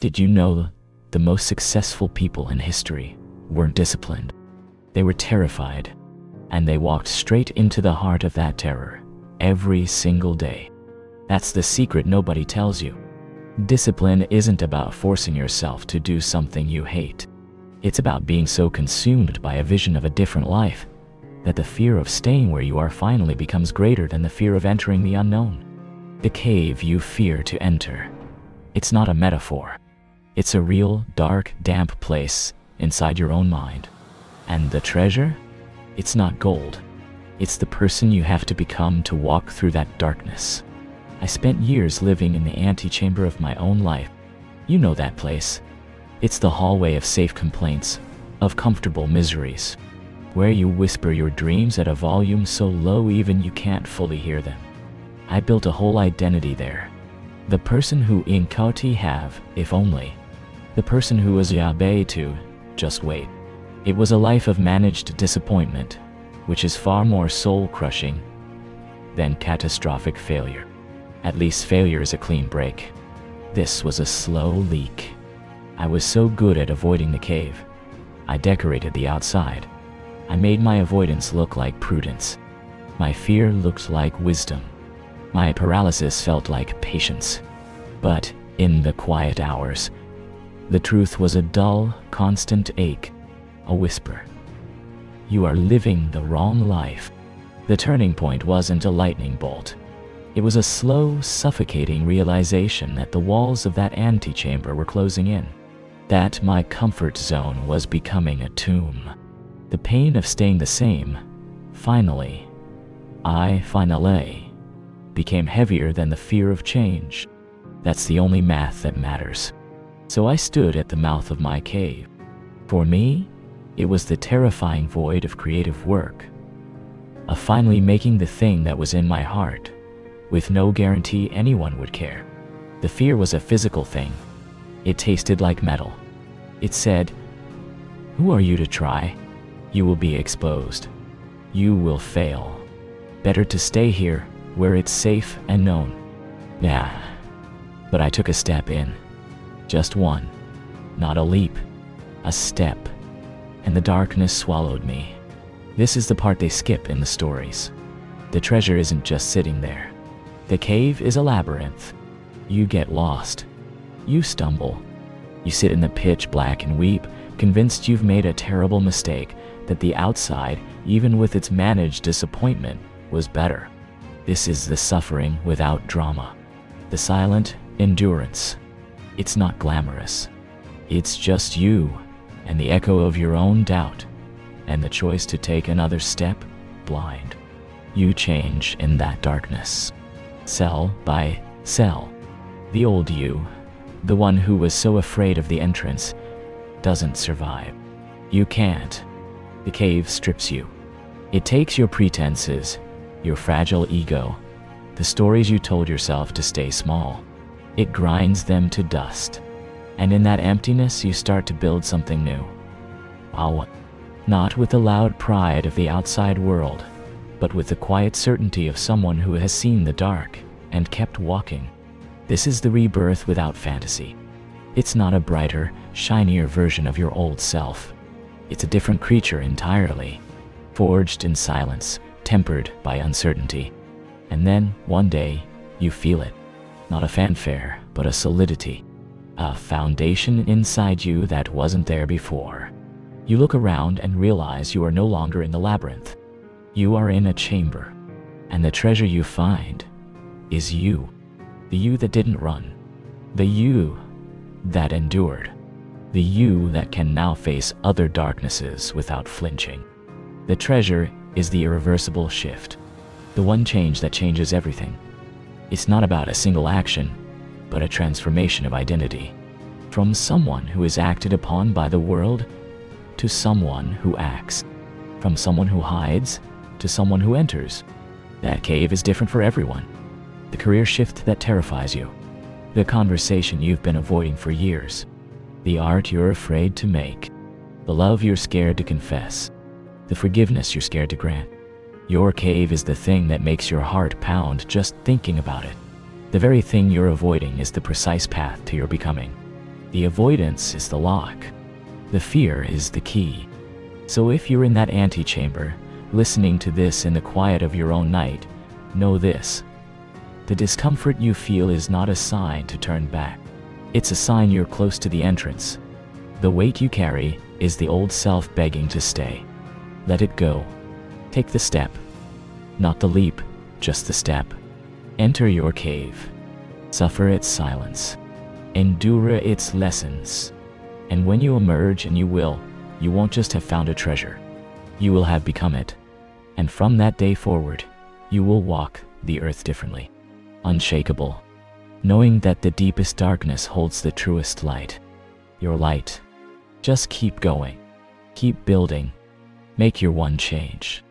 Did you know the most successful people in history weren't disciplined? They were terrified, and they walked straight into the heart of that terror every single day. That's the secret nobody tells you. Discipline isn't about forcing yourself to do something you hate. It's about being so consumed by a vision of a different life that the fear of staying where you are finally becomes greater than the fear of entering the unknown. The cave you fear to enter, it's not a metaphor. It's a real, dark, damp place inside your own mind. And the treasure? It's not gold. It's the person you have to become to walk through that darkness. I spent years living in the antechamber of my own life. You know that place. It's the hallway of safe complaints, of comfortable miseries, where you whisper your dreams at a volume so low even you can't fully hear them. I built a whole identity there. The person who Inkauti have, if only. The person who was Yabe to, just wait. It was a life of managed disappointment, which is far more soul-crushing than catastrophic failure. At least failure is a clean break. This was a slow leak. I was so good at avoiding the cave. I decorated the outside. I made my avoidance look like prudence. My fear looked like wisdom. My paralysis felt like patience. But in the quiet hours, the truth was a dull, constant ache, a whisper. You are living the wrong life. The turning point wasn't a lightning bolt. It was a slow, suffocating realization that the walls of that antechamber were closing in, that my comfort zone was becoming a tomb. The pain of staying the same, finally, became heavier than the fear of change. That's the only math that matters. So I stood at the mouth of my cave. For me, it was the terrifying void of creative work, of finally making the thing that was in my heart, with no guarantee anyone would care. The fear was a physical thing. It tasted like metal. It said, "Who are you to try? You will be exposed. You will fail. Better to stay here, where it's safe and known." Yeah, but I took a step in. Just one. Not a leap. A step. And the darkness swallowed me. This is the part they skip in the stories. The treasure isn't just sitting there. The cave is a labyrinth. You get lost. You stumble. You sit in the pitch black and weep, convinced you've made a terrible mistake, that the outside, even with its managed disappointment, was better. This is the suffering without drama. The silent endurance. It's not glamorous. It's just you and the echo of your own doubt and the choice to take another step blind. You change in that darkness. Cell by cell. The old you, the one who was so afraid of the entrance, doesn't survive. You can't. The cave strips you. It takes your pretenses, your fragile ego, the stories you told yourself to stay small. It grinds them to dust. And in that emptiness, you start to build something new. Wow. Not with the loud pride of the outside world, but with the quiet certainty of someone who has seen the dark and kept walking. This is the rebirth without fantasy. It's not a brighter, shinier version of your old self. It's a different creature entirely, forged in silence, tempered by uncertainty. And then, one day, you feel it. Not a fanfare, but a solidity. A foundation inside you that wasn't there before. You look around and realize you are no longer in the labyrinth. You are in a chamber. And the treasure you find is you. The you that didn't run. The you that endured. The you that can now face other darknesses without flinching. The treasure is the irreversible shift. The one change that changes everything. It's not about a single action, but a transformation of identity. From someone who is acted upon by the world to someone who acts. From someone who hides to someone who enters. That cave is different for everyone. The career shift that terrifies you. The conversation you've been avoiding for years. The art you're afraid to make. The love you're scared to confess. The forgiveness you're scared to grant. Your cave is the thing that makes your heart pound just thinking about it. The very thing you're avoiding is the precise path to your becoming. The avoidance is the lock. The fear is the key. So if you're in that antechamber, listening to this in the quiet of your own night, know this. The discomfort you feel is not a sign to turn back. It's a sign you're close to the entrance. The weight you carry is the old self begging to stay. Let it go. Take the step. Not the leap, just the step. Enter your cave. Suffer its silence. Endure its lessons. And when you emerge, and you will, you won't just have found a treasure. You will have become it. And from that day forward, you will walk the earth differently. Unshakable. Knowing that the deepest darkness holds the truest light. Your light. Just keep going. Keep building. Make your one change.